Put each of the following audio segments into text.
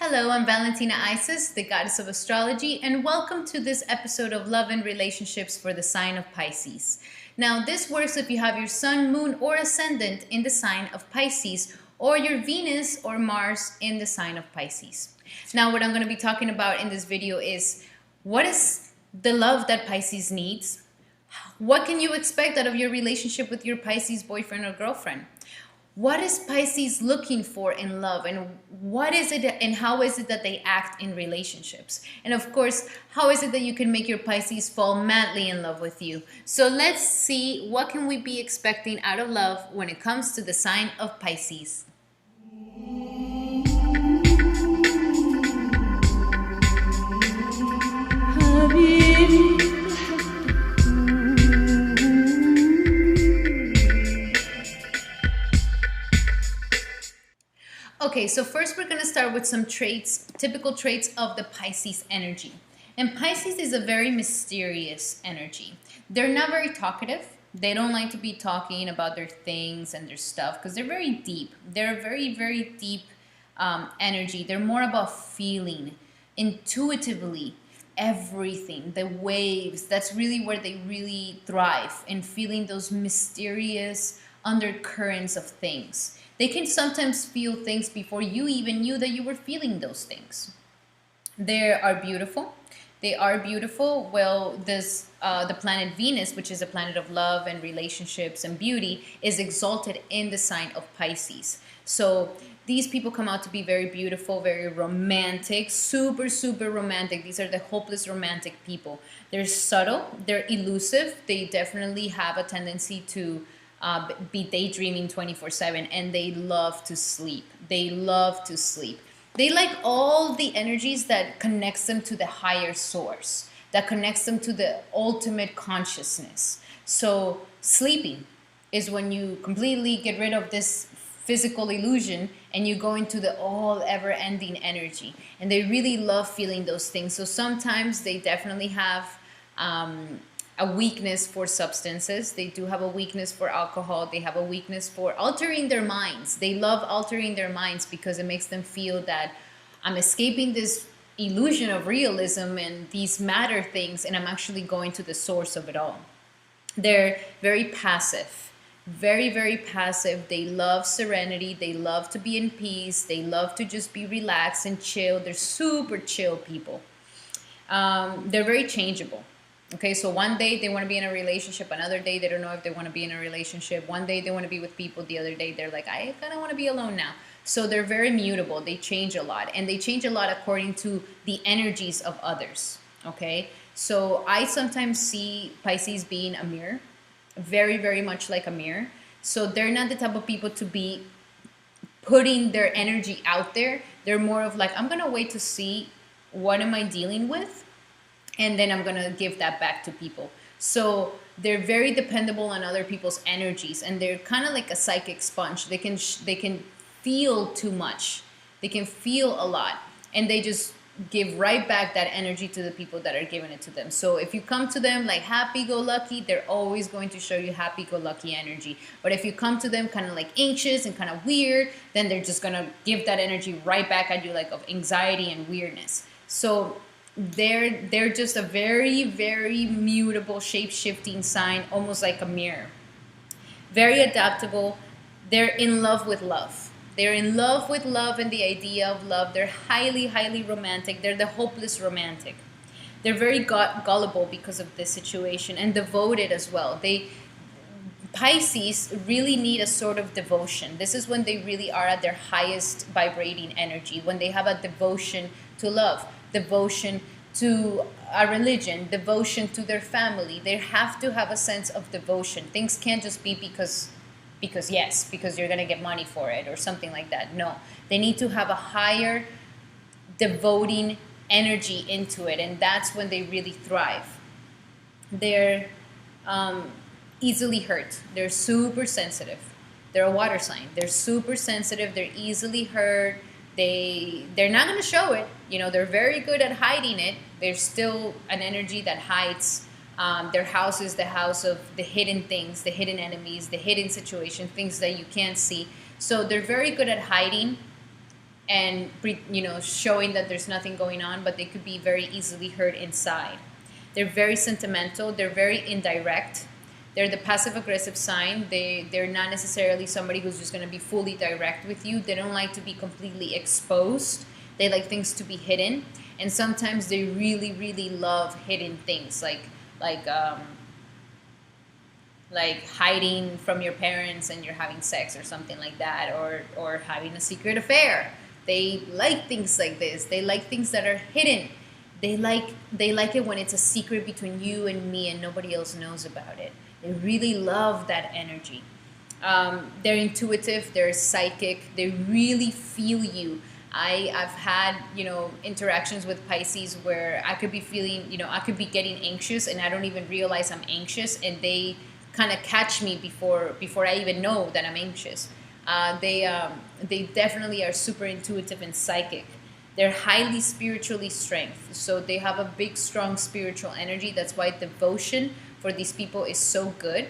Hello, I'm Valentina Isis, the goddess of astrology, and welcome to this episode of Love and Relationships for the sign of Pisces. Now, this works if you have your sun, moon, or ascendant in the sign of Pisces, or your Venus or Mars in the sign of Pisces. Now, what I'm going to be talking about in this video is what is the love that Pisces needs? What can you expect out of your relationship with your Pisces boyfriend or girlfriend? What is Pisces looking for in love, and what is it and how is it that they act in relationships? And of course, how is it that you can make your Pisces fall madly in love with you? So let's see, what can we be expecting out of love when it comes to the sign of Pisces? Okay, so first we're going to start with some traits, typical traits of the Pisces energy. And Pisces is a very mysterious energy. They're not very talkative. They don't like to be talking about their things and their stuff because they're very deep. They're a very, very deep energy. They're more about feeling intuitively everything, the waves. That's really where they really thrive, in feeling those mysterious undercurrents of things. They can sometimes feel things before you even knew that you were feeling those things. They are beautiful. They are beautiful. Well, the planet Venus, which is a planet of love and relationships and beauty, is exalted in the sign of Pisces. So these people come out to be very beautiful, very romantic, super, super romantic. These are the hopeless romantic people. They're subtle. They're elusive. They definitely have a tendency to be daydreaming 24/7, and they love to sleep. They love to sleep. They like all the energies that connects them to the higher source, that connects them to the ultimate consciousness. So sleeping is when you completely get rid of this physical illusion and you go into the all ever-ending energy. And they really love feeling those things. So sometimes they definitely have a weakness for substances. They do have a weakness for alcohol. They have a weakness for altering their minds. They love altering their minds because it makes them feel that I'm escaping this illusion of realism and these matter things, and I'm actually going to the source of it all. They're very passive, very, very passive. They love serenity. They love to be in peace. They love to just be relaxed and chill. They're super chill people. They're very changeable. Okay, so one day they want to be in a relationship, another day they don't know if they want to be in a relationship. One day they want to be with people, the other day they're like, I kind of want to be alone now. So they're very mutable. They change a lot, and they change a lot according to the energies of others. Okay, so I sometimes see Pisces being a mirror, very, very much like a mirror. So they're not the type of people to be putting their energy out there. They're more of like, I'm going to wait to see what am I dealing with, and then I'm going to give that back to people. So they're very dependable on other people's energies, and they're kind of like a psychic sponge. They can feel too much. They can feel a lot, and they just give right back that energy to the people that are giving it to them. So if you come to them like happy-go-lucky, they're always going to show you happy-go-lucky energy. But if you come to them kind of like anxious and kind of weird, then they're just going to give that energy right back at you, like of anxiety and weirdness. So they're just a very, very mutable, shape-shifting sign, almost like a mirror. Very adaptable. They're in love with love. They're in love with love and the idea of love. They're highly, highly romantic. They're the hopeless romantic. They're very gullible because of this situation, and devoted as well. Pisces really need a sort of devotion. This is when they really are at their highest vibrating energy, when they have a devotion to love, devotion to a religion, devotion to their family. They have to have a sense of devotion. Things can't just be because yes, because you're going to get money for it or something like that. No, they need to have a higher devoting energy into it, and that's when they really thrive. They're easily hurt. They're super sensitive. They're a water sign. They're super sensitive. They're easily hurt. They're not going to show it. You know, they're very good at hiding it. There's still an energy that hides. Their house is the house of the hidden things, the hidden enemies, the hidden situation, things that you can't see. So they're very good at hiding and showing that there's nothing going on, but they could be very easily hurt inside. They're very sentimental. They're very indirect. They're the passive aggressive sign. They're not necessarily somebody who's just going to be fully direct with you. They don't like to be completely exposed. They like things to be hidden, and sometimes they really, really love hidden things, like hiding from your parents and you're having sex or something like that, or having a secret affair. They like things like this. They like things that are hidden. They like it when it's a secret between you and me and nobody else knows about it. They really love that energy. They're intuitive. They're psychic. They really feel you. I've had interactions with Pisces where I could be feeling, I could be getting anxious and I don't even realize I'm anxious, and they kind of catch me before I even know that I'm anxious. They definitely are super intuitive and psychic. They're highly spiritually strength, so they have a big, strong spiritual energy. That's why devotion for these people is so good.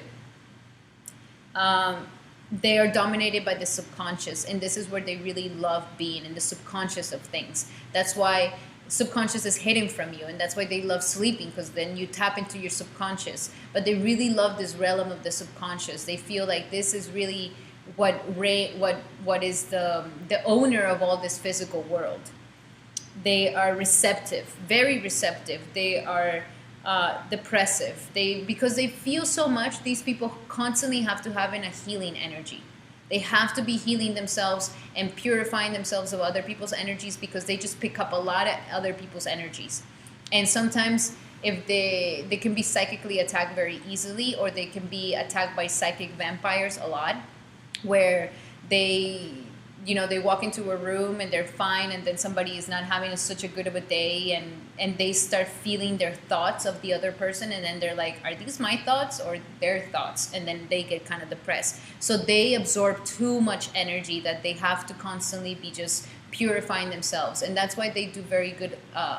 They are dominated by the subconscious, and this is where they really love being, in the subconscious of things. That's why subconscious is hidden from you, and that's why they love sleeping, because then you tap into your subconscious. But they really love this realm of the subconscious. They feel like this is really what is the owner of all this physical world. They are receptive, very receptive. They are depressive. Because they feel so much, these people constantly have to have in a healing energy. They have to be healing themselves and purifying themselves of other people's energies, because they just pick up a lot of other people's energies. And sometimes if they can be psychically attacked very easily, or they can be attacked by psychic vampires a lot, where they walk into a room and they're fine, and then somebody is not having such a good of a day, and they start feeling their thoughts of the other person, and then they're like, are these my thoughts or their thoughts? And then they get kind of depressed. So they absorb too much energy that they have to constantly be just purifying themselves, and that's why they do very good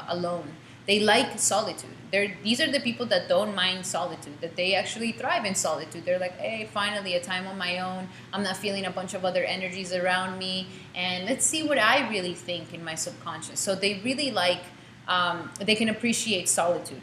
alone. They like solitude. These are the people that don't mind solitude, that they actually thrive in solitude. They're like, hey, finally a time on my own. I'm not feeling a bunch of other energies around me, and let's see what I really think in my subconscious. So they really they can appreciate solitude.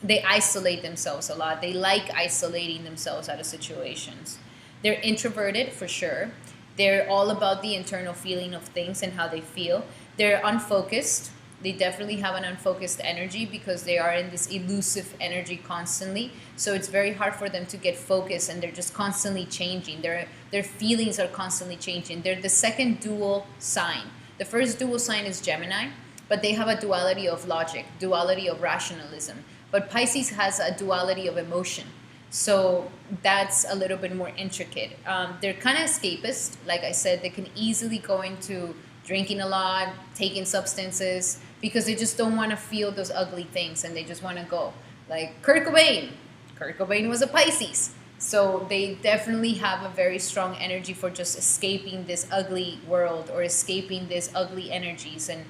They isolate themselves a lot. They like isolating themselves out of situations. They're introverted for sure. They're all about the internal feeling of things and how they feel. They're unfocused. They definitely have an unfocused energy, because they are in this elusive energy constantly. So it's very hard for them to get focused, and they're just constantly changing. Their feelings are constantly changing. They're the second dual sign. The first dual sign is Gemini, but they have a duality of logic, duality of rationalism. But Pisces has a duality of emotion. So that's a little bit more intricate. They're kind of escapist. Like I said, they can easily go into drinking a lot, taking substances, because they just don't want to feel those ugly things, and they just want to go. Like Kurt Cobain. Kurt Cobain was a Pisces. So they definitely have a very strong energy for just escaping this ugly world, or escaping these ugly energies, and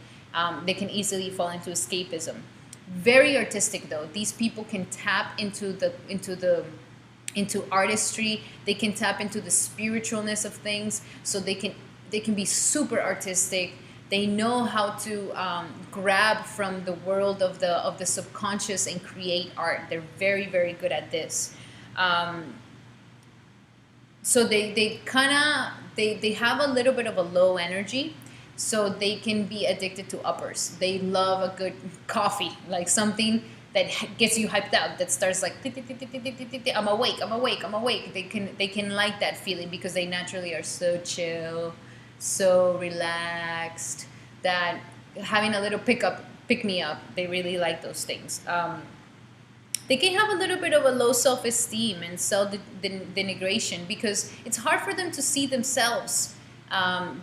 they can easily fall into escapism. Very artistic though. These people can tap into artistry. They can tap into the spiritualness of things. So they can be super artistic. They know how to grab from the world of the subconscious and create art. They're very, very good at this. So they have a little bit of a low energy, so they can be addicted to uppers. They love a good coffee, like something that gets you hyped up, that starts like, I'm awake, I'm awake, I'm awake. They can like that feeling, because they naturally are so chill, so relaxed, that having a little pick me up, they really like those things. They can have a little bit of a low self-esteem and self-denigration, because it's hard for them to see themselves,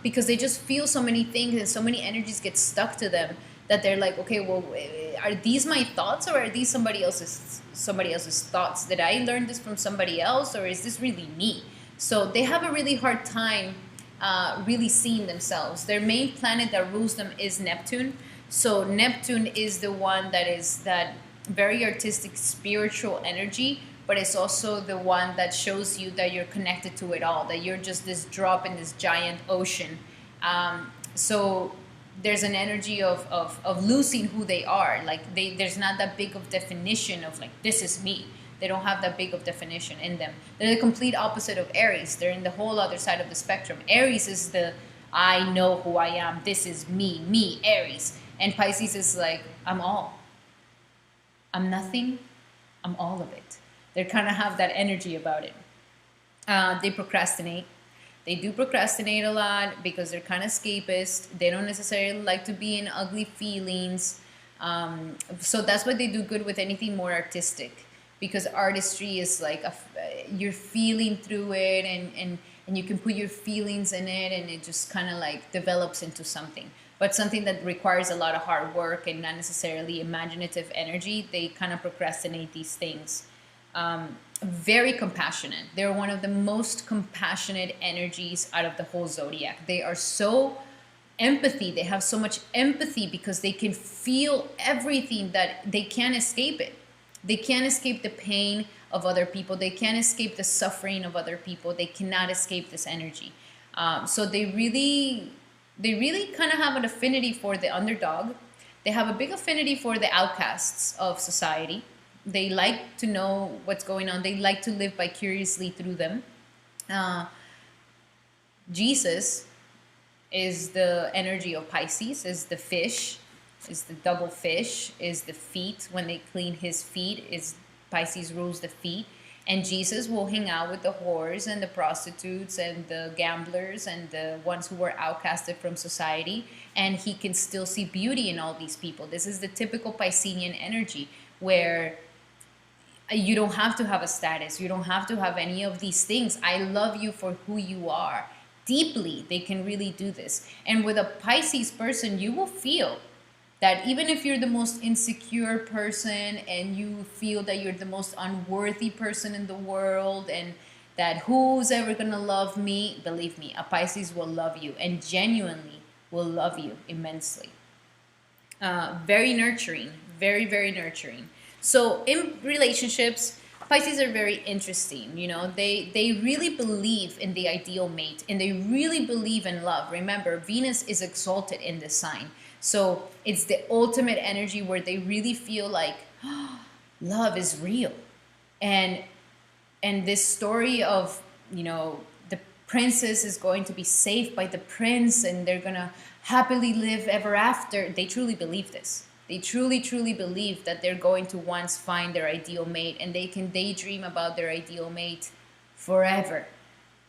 because they just feel so many things and so many energies get stuck to them, that they're like, okay, well, are these my thoughts, or are these somebody else's thoughts? Did I learn this from somebody else, or is this really me? So they have a really hard time really seeing themselves. Their main planet that rules them is Neptune. So Neptune is the one that is that very artistic, spiritual energy, but it's also the one that shows you that you're connected to it all, that you're just this drop in this giant ocean, So there's an energy of losing who they are. Like there's not that big of definition of like, this is me. They don't have that big of definition in them. They're the complete opposite of Aries. They're in the whole other side of the spectrum. Aries is the, I know who I am. This is me, Aries. And Pisces is like, I'm all. I'm nothing. I'm all of it. They kind of have that energy about it. They procrastinate. They do procrastinate a lot because they're kind of escapist. They don't necessarily like to be in ugly feelings. So that's why they do good with anything more artistic, because artistry is like you're feeling through it, and you can put your feelings in it, and it just kind of like develops into something. But something that requires a lot of hard work and not necessarily imaginative energy, they kind of procrastinate these things. Very compassionate. They're one of the most compassionate energies out of the whole zodiac. They are so empathy. They have so much empathy because they can feel everything that they can't escape it. They can't escape the pain of other people. They can't escape the suffering of other people. They cannot escape this energy. So they really kind of have an affinity for the underdog. They have a big affinity for the outcasts of society. They like to know what's going on. They like to live vicariously through them. Jesus is the energy of Pisces, is the fish, is the double fish, is the feet. When they clean his feet, is Pisces rules the feet. And Jesus will hang out with the whores and the prostitutes and the gamblers and the ones who were outcasted from society. And he can still see beauty in all these people. This is the typical Piscean energy, where you don't have to have a status. You don't have to have any of these things. I love you for who you are. Deeply, they can really do this. And with a Pisces person, you will feel that even if you're the most insecure person and you feel that you're the most unworthy person in the world and that who's ever going to love me, believe me, a Pisces will love you and genuinely will love you immensely. Very nurturing, very, very nurturing. So in relationships, Pisces are very interesting. You know, they really believe in the ideal mate, and they really believe in love. Remember, Venus is exalted in this sign. So it's the ultimate energy where they really feel like, oh, love is real. And this story of, you know, the princess is going to be saved by the prince and they're going to happily live ever after. They truly believe this. They truly, truly believe that they're going to once find their ideal mate, and they can daydream about their ideal mate forever.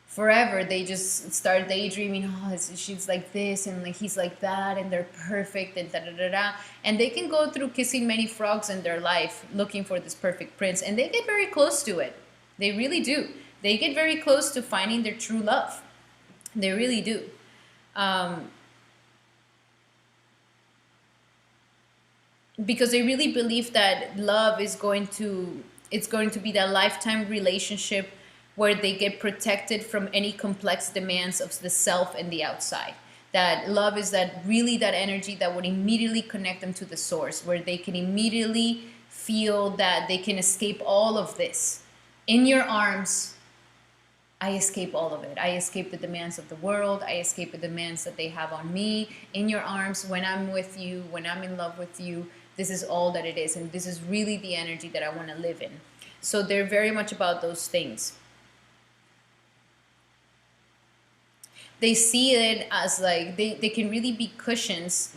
Forever. They just start daydreaming, oh, she's like this, and like he's like that, and they're perfect, and da-da-da-da. And they can go through kissing many frogs in their life, looking for this perfect prince, and they get very close to it. They really do. They get very close to finding their true love. They really do. Because they really believe that love is going to be that lifetime relationship where they get protected from any complex demands of the self and the outside. That love is that energy that would immediately connect them to the source, where they can immediately feel that they can escape all of this. In your arms, I escape all of it. I escape the demands of the world. I escape the demands that they have on me. In your arms, when I'm with you, when I'm in love with you, this is all that it is. And this is really the energy that I want to live in. So they're very much about those things. They see it as like they can really be cushions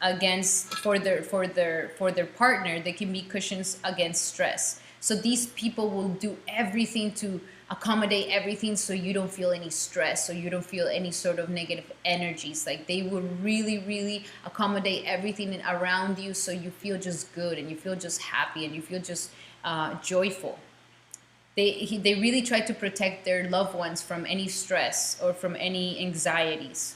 against for their partner. They can be cushions against stress. So these people will do everything to accommodate everything so you don't feel any stress, so you don't feel any sort of negative energies. Like they will really, really accommodate everything around you so you feel just good and you feel just happy and you feel just joyful. They really try to protect their loved ones from any stress or from any anxieties.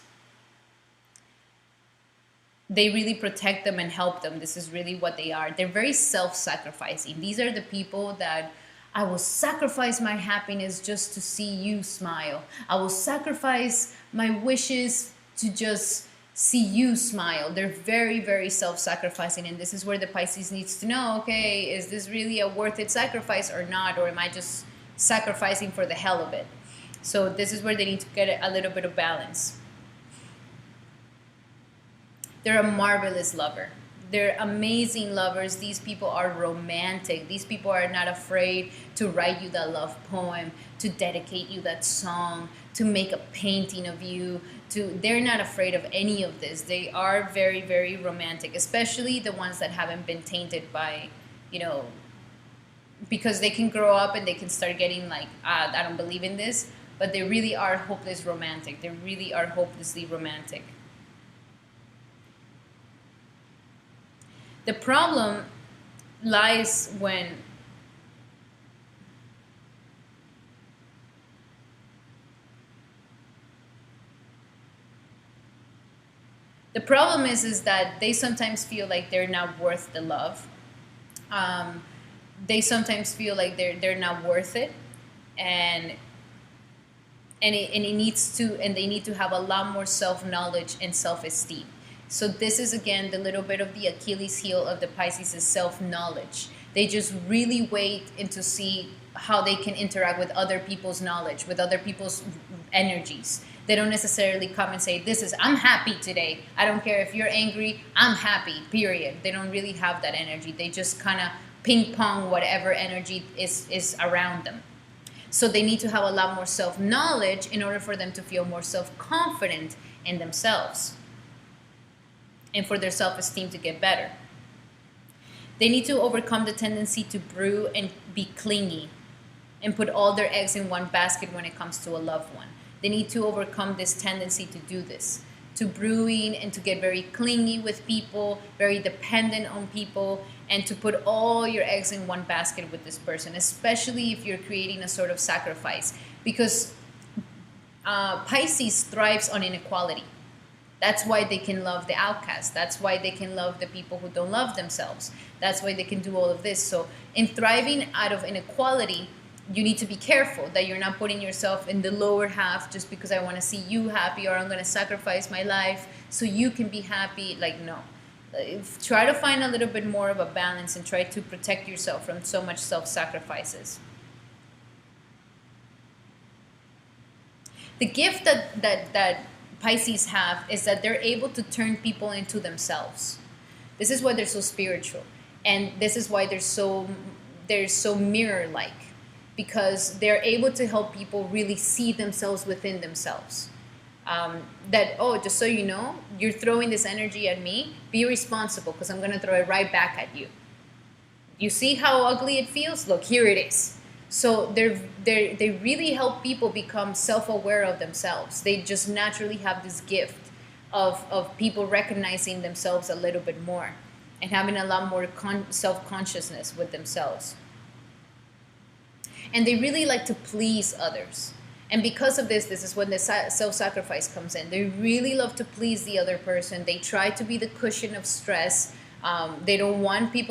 They really protect them and help them. This is really what they are. They're very self-sacrificing. These are the people that I will sacrifice my happiness just to see you smile. I will sacrifice my wishes to just see you smile. They're very, very self-sacrificing, and this is where the Pisces needs to know, okay, is this really a worth it sacrifice or not, or am I just sacrificing for the hell of it? So this is where they need to get a little bit of balance. They're a marvelous lover. They're amazing lovers. These people are romantic. These people are not afraid to write you that love poem, to dedicate you that song, to make a painting of you. They're not afraid of any of this. They are very, very romantic, especially the ones that haven't been tainted by, you know, because they can grow up and they can start getting like, I don't believe in this, but they really are hopeless romantic. They really are hopelessly romantic. The problem lies when is that they sometimes feel like they're not worth the love. They sometimes feel like they're not worth it, and it needs to, and they need to have a lot more self-knowledge and self-esteem. So this is again the little bit of the Achilles heel of the Pisces is self-knowledge. They just really wait and to see how they can interact with other people's knowledge, with other people's energies. They don't necessarily come and say, this is, I'm happy today. I don't care if you're angry, I'm happy, period. They don't really have that energy. They just kind of ping pong whatever energy is around them. So they need to have a lot more self-knowledge in order for them to feel more self-confident in themselves and for their self-esteem to get better. They need to overcome the tendency to brew and be clingy and put all their eggs in one basket when it comes to a loved one. They need to overcome this tendency to do this, to brewing and to get very clingy with people, very dependent on people, and to put all your eggs in one basket with this person, especially if you're creating a sort of sacrifice. Because Pisces thrives on inequality. That's why they can love the outcast. That's why they can love the people who don't love themselves. That's why they can do all of this. So in thriving out of inequality, you need to be careful that you're not putting yourself in the lower half just because I want to see you happy, or I'm going to sacrifice my life so you can be happy. Like, no. Try to find a little bit more of a balance and try to protect yourself from so much self-sacrifices. The gift that Pisces have is that they're able to turn people into themselves. This is why they're so spiritual, and this is why they're so mirror-like, because they're able to help people really see themselves within themselves. That, oh, just so you know, you're throwing this energy at me, be responsible because I'm going to throw it right back at you. You see how ugly it feels? Look, here it is. So they really help people become self-aware of themselves. They just naturally have this gift of people recognizing themselves a little bit more and having a lot more self-consciousness with themselves. And they really like to please others. And because of this is when the self-sacrifice comes in. They really love to please the other person. They try to be the cushion of stress. They don't want they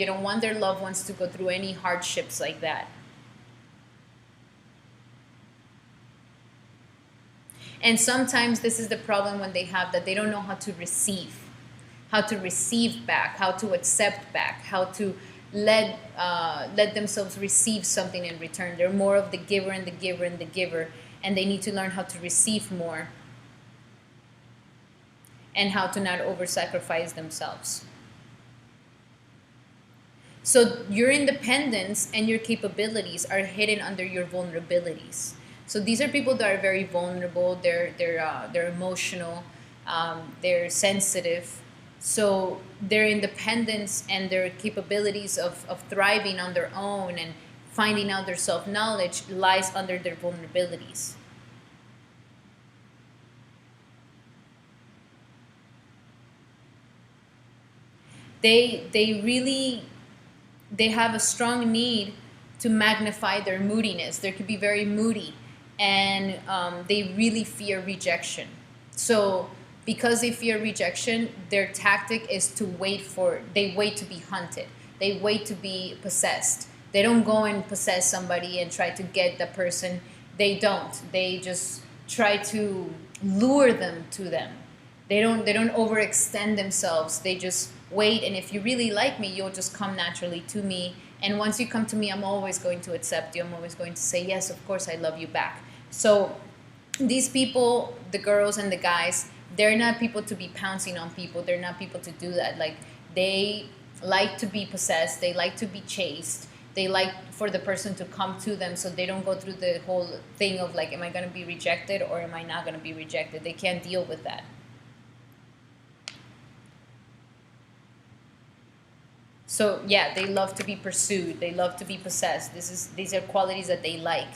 don't want their loved ones to go through any hardships like that. And sometimes this is the problem when they have that they don't know how to receive back, how to accept back, how to let themselves receive something in return. They're more of the giver and the giver and the giver, and they need to learn how to receive more and how to not over-sacrifice themselves. So your independence and your capabilities are hidden under your vulnerabilities. So these are people that are very vulnerable. They're emotional. They're sensitive. So their independence and their capabilities of thriving on their own and finding out their self-knowledge lies under their vulnerabilities. They have a strong need to magnify their moodiness. They could be very moody, and they really fear rejection. So because they fear rejection, their tactic is to wait to be hunted. They wait to be possessed. They don't go and possess somebody and try to get the person. They don't. They just try to lure them to them. They don't overextend themselves. They just wait, and if you really like me, you'll just come naturally to me. And once you come to me, I'm always going to accept you. I'm always going to say, yes, of course, I love you back. So these people, the girls and the guys, They're not people to be pouncing on people. They're not people to do that. Like, they like to be possessed. They like to be chased. They like for the person to come to them, so they don't go through the whole thing of like, am I going to be rejected or am I not going to be rejected? They can't deal with that. So yeah, they love to be pursued. They love to be possessed. These are qualities that they like.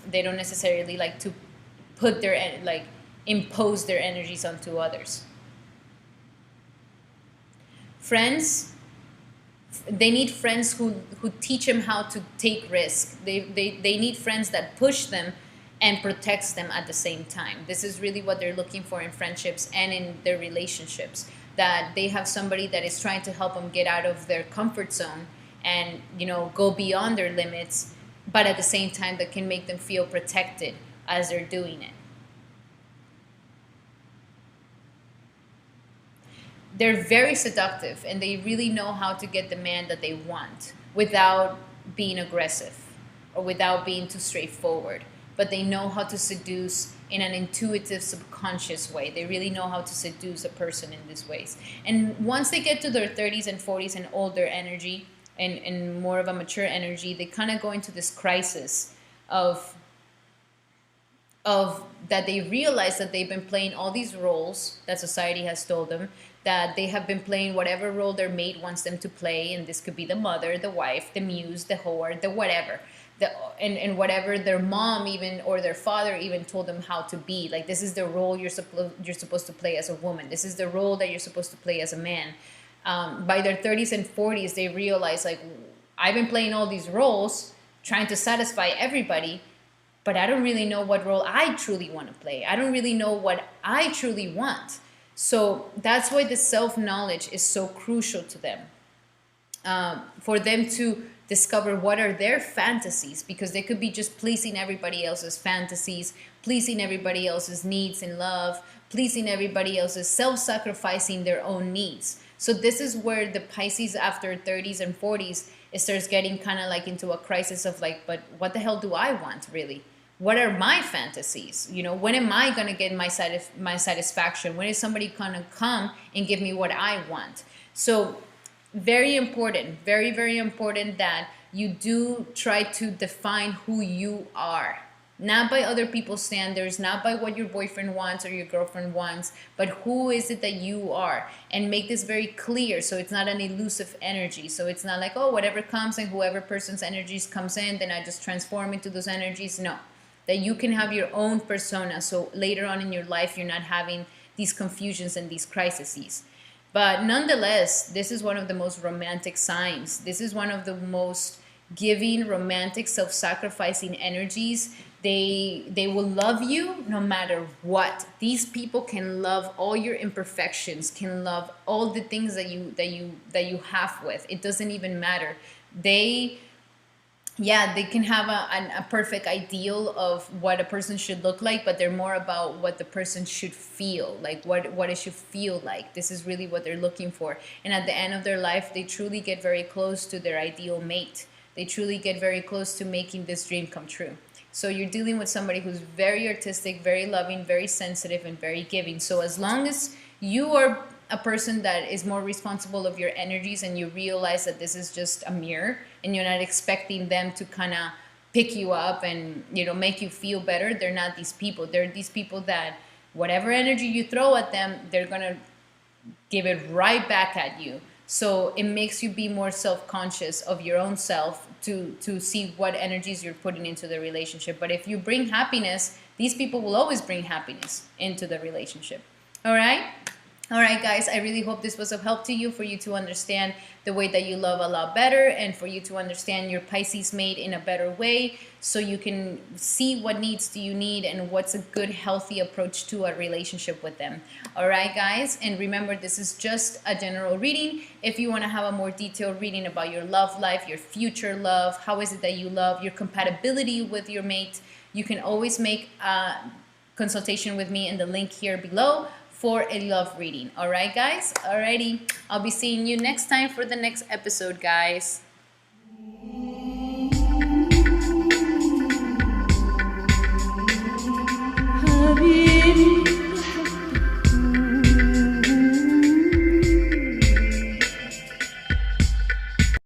They don't necessarily like to put their like impose their energies onto others. Friends, they need friends who teach them how to take risk. They need friends that push them and protects them at the same time. This is really what they're looking for in friendships and in their relationships, that they have somebody that is trying to help them get out of their comfort zone and, you know, go beyond their limits, but at the same time that can make them feel protected as they're doing it. They're very seductive, and they really know how to get the man that they want without being aggressive or without being too straightforward. But they know how to seduce in an intuitive, subconscious way. They really know how to seduce a person in these ways. And once they get to their 30s and 40s and older energy and more of a mature energy, they kind of go into this crisis of that they realize that they've been playing all these roles that society has told them, that they have been playing whatever role their mate wants them to play, and this could be the mother, the wife, the muse, the whore, the whatever, and whatever their mom even or their father even told them how to be. Like, this is the role you're supposed to play as a woman. This is the role that you're supposed to play as a man. By their 30s and 40s, they realize, like, I've been playing all these roles, trying to satisfy everybody, but I don't really know what role I truly want to play. I don't really know what I truly want. So that's why the self-knowledge is so crucial to them. For them to discover what are their fantasies, because they could be just pleasing everybody else's fantasies, pleasing everybody else's needs in love, pleasing everybody else's, self-sacrificing their own needs. So this is where the Pisces after 30s and 40s, it starts getting kind of like into a crisis of like, but what the hell do I want really? What are my fantasies? You know, when am I going to get my satisfaction? When is somebody going to come and give me what I want? So very important, very, very important that you do try to define who you are. Not by other people's standards, not by what your boyfriend wants or your girlfriend wants, but who is it that you are? And make this very clear so it's not an elusive energy. So it's not like, oh, whatever comes and whoever person's energies comes in, then I just transform into those energies. No. That you can have your own persona, so later on in your life you're not having these confusions and these crises. But nonetheless, this is one of the most romantic signs. This is one of the most giving, romantic, self-sacrificing energies. They will love you no matter what. These people can love all your imperfections, can love all the things that you have with. It doesn't even matter. They can have a perfect ideal of what a person should look like, but they're more about what the person should feel, like what it should feel like. This is really what they're looking for. And at the end of their life, they truly get very close to their ideal mate. They truly get very close to making this dream come true. So you're dealing with somebody who's very artistic, very loving, very sensitive, and very giving. So as long as you are a person that is more responsible of your energies and you realize that this is just a mirror and you're not expecting them to kind of pick you up and, you know, make you feel better, they're not these people. They're these people that whatever energy you throw at them, they're going to give it right back at you. So it makes you be more self-conscious of your own self to see what energies you're putting into the relationship. But if you bring happiness, these people will always bring happiness into the relationship. All right? All right, guys, I really hope this was of help to you, for you to understand the way that you love a lot better, and for you to understand your Pisces mate in a better way, so you can see what needs do you need and what's a good, healthy approach to a relationship with them. All right, guys, and remember, this is just a general reading. If you want to have a more detailed reading about your love life, your future love, how is it that you love, your compatibility with your mate, you can always make a consultation with me in the link here below for a love reading. All right, guys? Alrighty. I'll be seeing you next time for the next episode, guys.